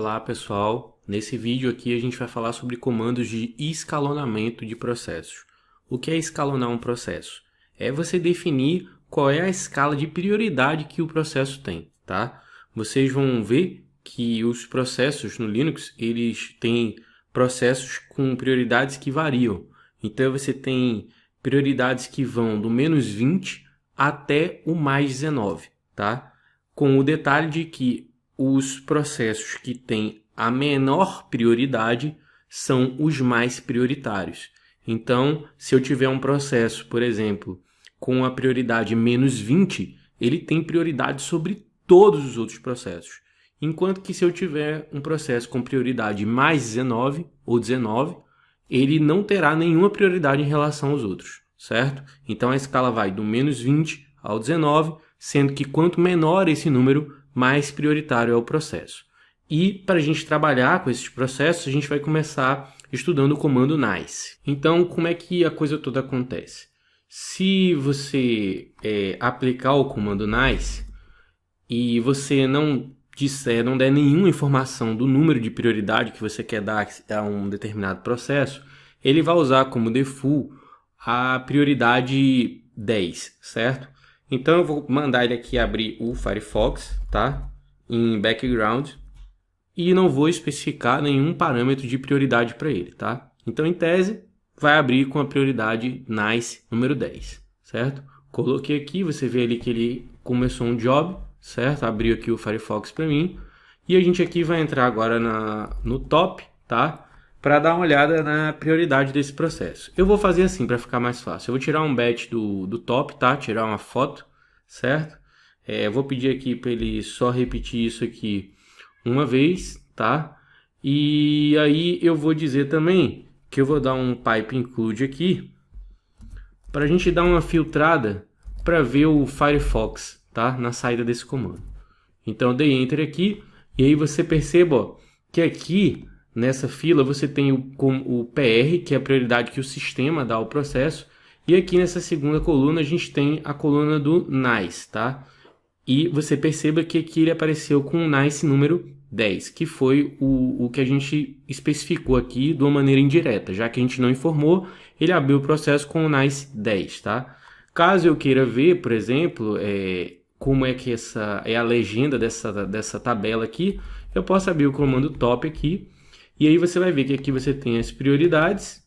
Olá pessoal, nesse vídeo aqui a gente vai falar sobre comandos de escalonamento de processos. O que é escalonar um processo? É você definir qual é a escala de prioridade que o processo tem, tá? Vocês vão ver que os processos no Linux, eles têm processos com prioridades que variam. Então você tem prioridades que vão do -20 até o +19, tá? Com o detalhe de que os processos que têm a menor prioridade são os mais prioritários. Então, se eu tiver um processo, por exemplo, com a prioridade -20, ele tem prioridade sobre todos os outros processos. Enquanto que se eu tiver um processo com prioridade +19 ou 19, ele não terá nenhuma prioridade em relação aos outros, certo? Então a escala vai do -20 ao 19, sendo que quanto menor esse número, mais prioritário é o processo. E para a gente trabalhar com esses processos, a gente vai começar estudando o comando nice. Então, como é que a coisa toda acontece? Se você aplicar o comando nice e você não der nenhuma informação do número de prioridade que você quer dar a um determinado processo, ele vai usar como default a prioridade 10, certo? Então eu vou mandar ele aqui abrir o Firefox, tá? Em background, e não vou especificar nenhum parâmetro de prioridade para ele, tá? Então em tese vai abrir com a prioridade nice número 10, certo? Coloquei aqui, você vê ali que ele começou um job, certo? Abriu aqui o Firefox para mim, e a gente aqui vai entrar agora no top, tá? Para dar uma olhada na prioridade desse processo. Eu vou fazer assim para ficar mais fácil. Eu vou tirar um batch do top, tá? Tirar uma foto, certo? Vou pedir aqui para ele só repetir isso aqui uma vez, tá? E aí eu vou dizer também que eu vou dar um pipe include aqui para a gente dar uma filtrada para ver o Firefox, tá? Na saída desse comando. Então eu dei enter aqui e aí você perceba, ó, que aqui nessa fila você tem o PR, que é a prioridade que o sistema dá ao processo, e aqui nessa segunda coluna a gente tem a coluna do nice, tá? E você perceba que aqui ele apareceu com o nice número 10, que foi o que a gente especificou aqui de uma maneira indireta, já que a gente não informou, ele abriu o processo com o nice 10, tá? Caso eu queira ver, por exemplo, como é que essa é a legenda dessa tabela aqui, eu posso abrir o comando top aqui, e aí você vai ver que aqui você tem as prioridades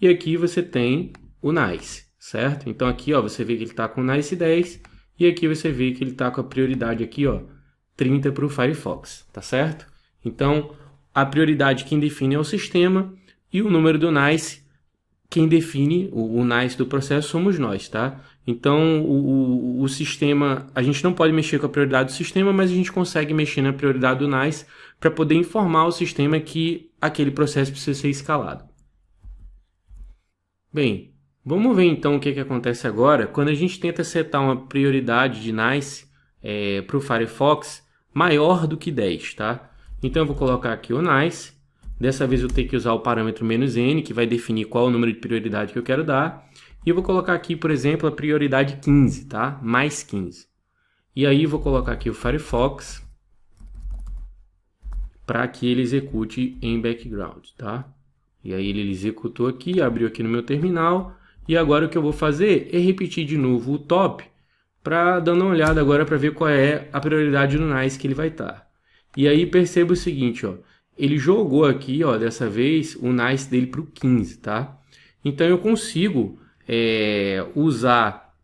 e aqui você tem o nice, certo? Então aqui, ó, você vê que ele está com o nice 10 e aqui você vê que ele está com a prioridade aqui, ó, 30 para o Firefox, tá certo? Então a prioridade quem define é o sistema e o número do nice, quem define o nice do processo somos nós, tá? Então o sistema, a gente não pode mexer com a prioridade do sistema, mas a gente consegue mexer na prioridade do nice para poder informar o sistema que aquele processo precisa ser escalado. Bem, vamos ver então o que acontece agora quando a gente tenta setar uma prioridade de nice para o Firefox maior do que 10, tá? Então eu vou colocar aqui o nice. Dessa vez eu tenho que usar o parâmetro "-n", que vai definir qual é o número de prioridade que eu quero dar. E eu vou colocar aqui, por exemplo, a prioridade 15, tá? Mais 15. E aí eu vou colocar aqui o Firefox para que ele execute em background, tá? E aí ele executou aqui, abriu aqui no meu terminal. E agora o que eu vou fazer é repetir de novo o top, para dar uma olhada agora para ver qual é a prioridade do nice que ele vai estar. E aí perceba o seguinte, ó, ele jogou aqui, ó, dessa vez o nice dele para o 15, tá? Então eu consigo usar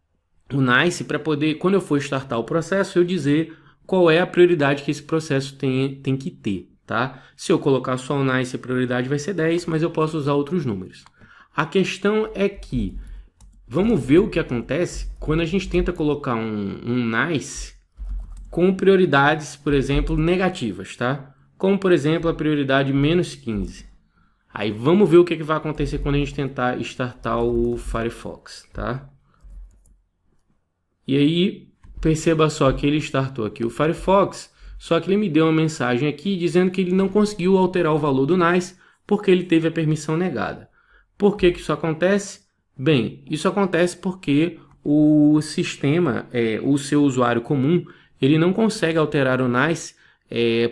o nice para poder, quando eu for startar o processo, eu dizer qual é a prioridade que esse processo tem que ter, tá? Se eu colocar só o nice, a prioridade vai ser 10, mas eu posso usar outros números. A questão é que, vamos ver o que acontece quando a gente tenta colocar um nice com prioridades, por exemplo, negativas, tá? Como, por exemplo, a prioridade -15. Aí vamos ver o que vai acontecer quando a gente tentar startar o Firefox, tá? E aí, perceba só que ele startou aqui o Firefox, só que ele me deu uma mensagem aqui dizendo que ele não conseguiu alterar o valor do nice porque ele teve a permissão negada. Por que isso acontece? Bem, isso acontece porque o sistema, o seu usuário comum, ele não consegue alterar o nice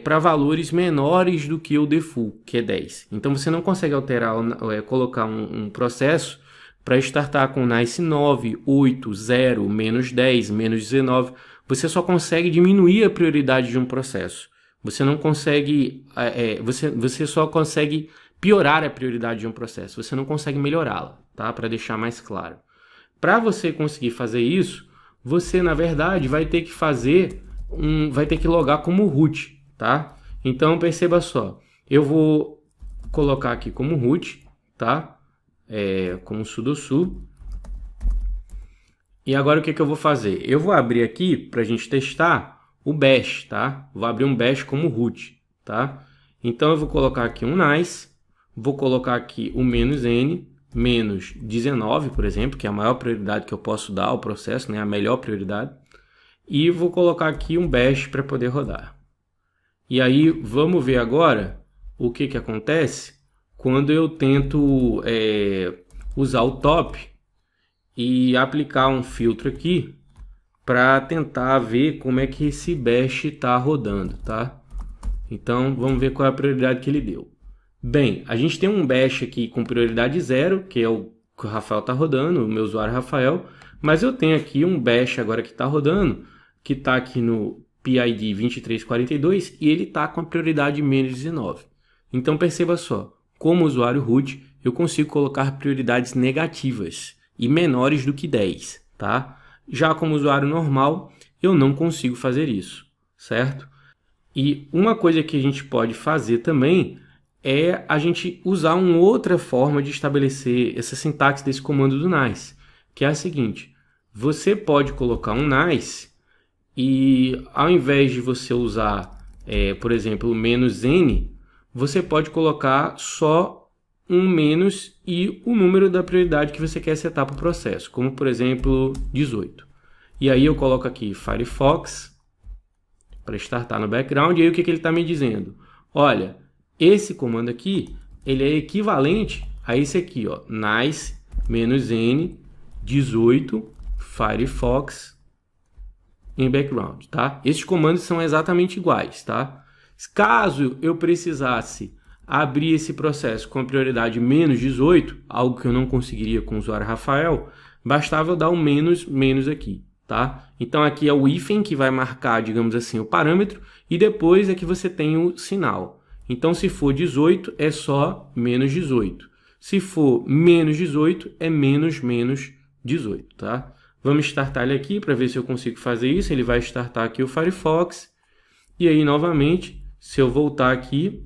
para valores menores do que o default, que é 10. Então você não consegue alterar, colocar um processo para startar com NICE 9, 8, 0, menos 10, menos 19. Você só consegue diminuir a prioridade de um processo. Você não consegue, você só consegue piorar a prioridade de um processo. Você não consegue melhorá-la, tá? Para deixar mais claro. Para você conseguir fazer isso, você na verdade vai ter que vai ter que logar como root, tá? Então perceba só, eu vou colocar aqui como root, tá? Como sudo su. E agora o que eu vou fazer? Eu vou abrir aqui para a gente testar o bash, tá? Vou abrir um bash como root, tá? Então eu vou colocar aqui um nice, vou colocar aqui o "-n", menos 19, por exemplo, que é a maior prioridade que eu posso dar ao processo, né? A melhor prioridade. E vou colocar aqui um bash para poder rodar. E aí vamos ver agora o que acontece quando eu tento usar o top e aplicar um filtro aqui para tentar ver como é que esse bash está rodando, tá? Então vamos ver qual é a prioridade que ele deu. Bem, a gente tem um bash aqui com prioridade 0, que é o que o Rafael está rodando, o meu usuário Rafael, mas eu tenho aqui um bash agora que está rodando, que está aqui no PID 2342 e ele está com a prioridade menos 19. Então perceba só, como usuário root, eu consigo colocar prioridades negativas e menores do que 10, tá? Já como usuário normal, eu não consigo fazer isso, certo? E uma coisa que a gente pode fazer também é a gente usar uma outra forma de estabelecer essa sintaxe desse comando do nice, que é a seguinte: você pode colocar um nice e ao invés de você usar, por exemplo, o "-n", você pode colocar só um menos e o número da prioridade que você quer setar para o processo, como por exemplo 18. E aí eu coloco aqui Firefox para startar no background, e aí o que ele está me dizendo? Olha, esse comando aqui, ele é equivalente a esse aqui, ó, nice "-n 18 Firefox em background, tá? Esses comandos são exatamente iguais, tá? Caso eu precisasse abrir esse processo com a prioridade menos 18, algo que eu não conseguiria com o usuário Rafael, bastava eu dar um menos aqui, tá? Então aqui é o hífen que vai marcar, digamos assim, o parâmetro, e depois é que você tem o sinal. Então se for 18 é só menos 18. Se for menos 18 é menos 18, tá? Vamos startar ele aqui para ver se eu consigo fazer isso. Ele vai startar aqui o Firefox. E aí novamente, se eu voltar aqui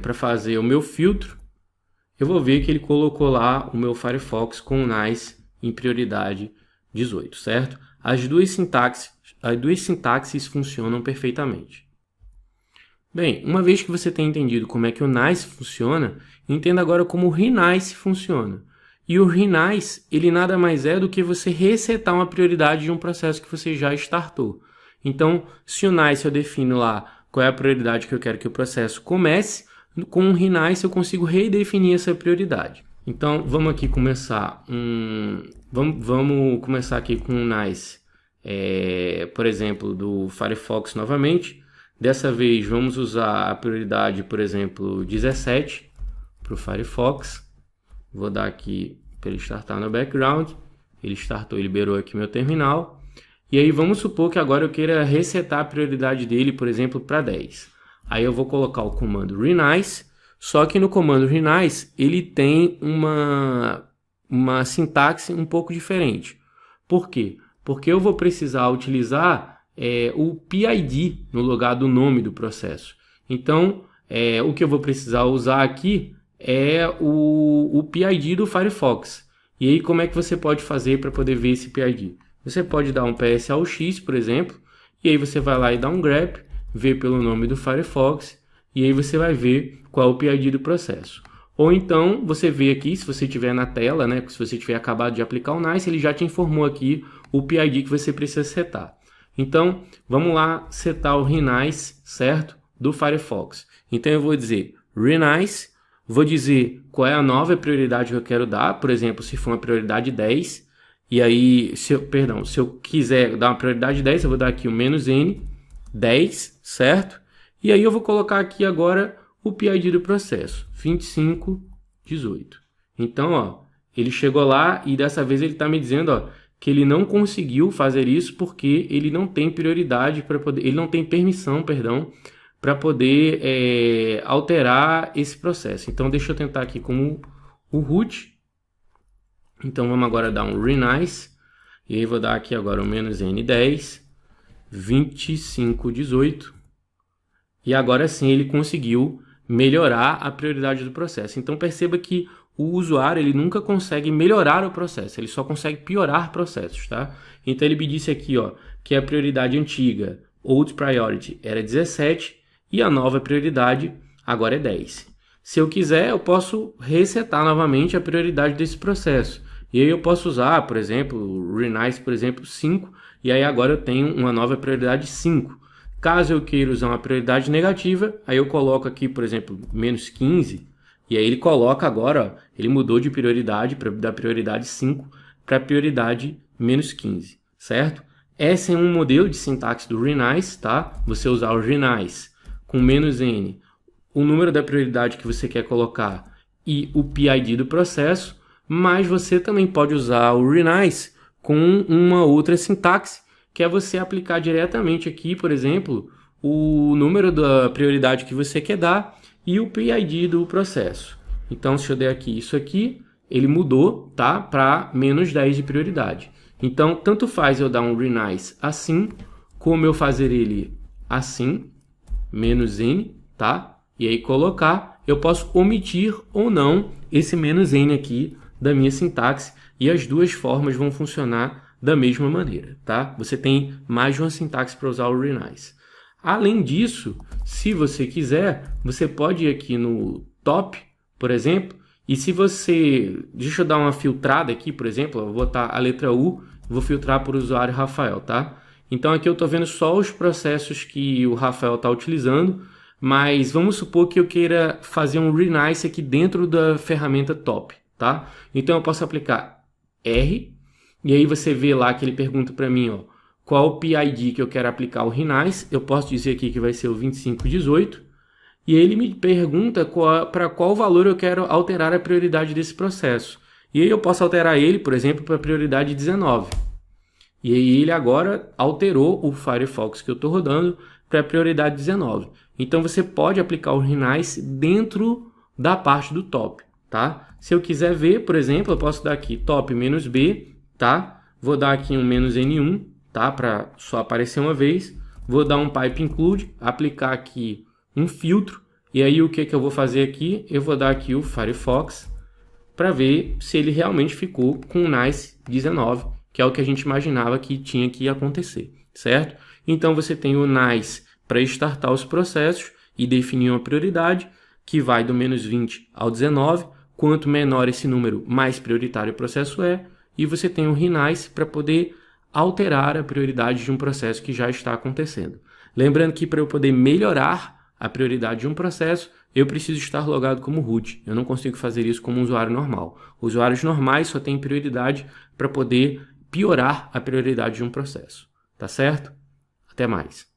para fazer o meu filtro, eu vou ver que ele colocou lá o meu Firefox com o nice em prioridade 18, certo? As duas sintaxes funcionam perfeitamente. Bem, uma vez que você tem entendido como é que o nice funciona, entenda agora como o renice funciona. E o renice, ele nada mais é do que você resetar uma prioridade de um processo que você já startou. Então, se o nice eu defino lá qual é a prioridade que eu quero que o processo comece, com o renice eu consigo redefinir essa prioridade. Então, vamos aqui começar vamos começar aqui com o nice, por exemplo, do Firefox novamente. Dessa vez vamos usar a prioridade, por exemplo, 17 para o Firefox. Vou dar aqui para ele startar no background. Ele startou e liberou aqui meu terminal. E aí vamos supor que agora eu queira resetar a prioridade dele, por exemplo, para 10. Aí eu vou colocar o comando renice, só que no comando renice ele tem uma sintaxe um pouco diferente. Por quê? Porque eu vou precisar utilizar o PID no lugar do nome do processo. Então, o que eu vou precisar usar aqui é o PID do Firefox. E aí, como é que você pode fazer para poder ver esse PID? Você pode dar um PS ao X, por exemplo, e aí você vai lá e dá um grep, vê pelo nome do Firefox, e aí você vai ver qual é o PID do processo. Ou então, você vê aqui, se você tiver na tela, né, se você tiver acabado de aplicar o nice, ele já te informou aqui o PID que você precisa setar. Então, vamos lá setar o renice, certo? Do Firefox. Então, eu vou dizer renice, vou dizer qual é a nova prioridade que eu quero dar, por exemplo, se for uma prioridade 10, e aí, se eu quiser dar uma prioridade 10, eu vou dar aqui o "-n", 10, certo? E aí eu vou colocar aqui agora o PID do processo, 2518. Então, ó, ele chegou lá e dessa vez ele está me dizendo, ó, que ele não conseguiu fazer isso porque ele não tem prioridade para poder, ele não tem permissão, perdão, para poder alterar esse processo. Então, deixa eu tentar aqui com o root. Então, vamos agora dar um renice. E aí, vou dar aqui agora um "-n10", 2518. E agora sim ele conseguiu melhorar a prioridade do processo. Então, perceba que o usuário ele nunca consegue melhorar o processo, ele só consegue piorar processos, tá? Então, ele me disse aqui, ó, que a prioridade antiga, old priority, era 17 e a nova prioridade agora é 10. Se eu quiser, eu posso resetar novamente a prioridade desse processo. E aí eu posso usar, por exemplo, o renice, por exemplo, 5, e aí agora eu tenho uma nova prioridade 5. Caso eu queira usar uma prioridade negativa, aí eu coloco aqui, por exemplo, -15, e aí ele coloca agora, ó, ele mudou de prioridade, da prioridade 5 para a prioridade -15, certo? Esse é um modelo de sintaxe do renice, tá? Você usar o renice com "-n", o número da prioridade que você quer colocar e o PID do processo, mas você também pode usar o renice com uma outra sintaxe, que é você aplicar diretamente aqui, por exemplo, o número da prioridade que você quer dar e o PID do processo. Então, se eu der aqui isso aqui, ele mudou, tá, para -10 de prioridade. Então, tanto faz eu dar um renice assim, como eu fazer ele assim, -n, tá? E aí colocar, eu posso omitir ou não esse -n aqui da minha sintaxe, e as duas formas vão funcionar da mesma maneira, tá? Você tem mais de uma sintaxe para usar o renice. Além disso, se você quiser, você pode ir aqui no top, por exemplo, e se você... Deixa eu dar uma filtrada aqui, por exemplo, eu vou botar a letra U, vou filtrar por usuário Rafael, tá? Então aqui eu estou vendo só os processos que o Rafael está utilizando, mas vamos supor que eu queira fazer um renice aqui dentro da ferramenta top, tá? Então eu posso aplicar R, e aí você vê lá que ele pergunta para mim, ó, qual o PID que eu quero aplicar o renice. Eu posso dizer aqui que vai ser o 2518, e ele me pergunta para qual valor eu quero alterar a prioridade desse processo. E aí eu posso alterar ele, por exemplo, para a prioridade 19. E aí ele agora alterou o Firefox que eu estou rodando para a prioridade 19. Então você pode aplicar o renice dentro da parte do top, tá? Se eu quiser ver, por exemplo, eu posso dar aqui top -b, tá? Vou dar aqui um -n1, tá? Para só aparecer uma vez. Vou dar um pipe include, aplicar aqui um filtro. E aí o que eu vou fazer aqui? Eu vou dar aqui o Firefox para ver se ele realmente ficou com o nice 19, que é o que a gente imaginava que tinha que acontecer, certo? Então você tem o nice para startar os processos e definir uma prioridade que vai do -20 ao 19. Quanto menor esse número, mais prioritário o processo é. E você tem o renice para poder alterar a prioridade de um processo que já está acontecendo. Lembrando que para eu poder melhorar a prioridade de um processo, eu preciso estar logado como root. Eu não consigo fazer isso como um usuário normal. Usuários normais só têm prioridade para poder piorar a prioridade de um processo. Tá certo? Até mais.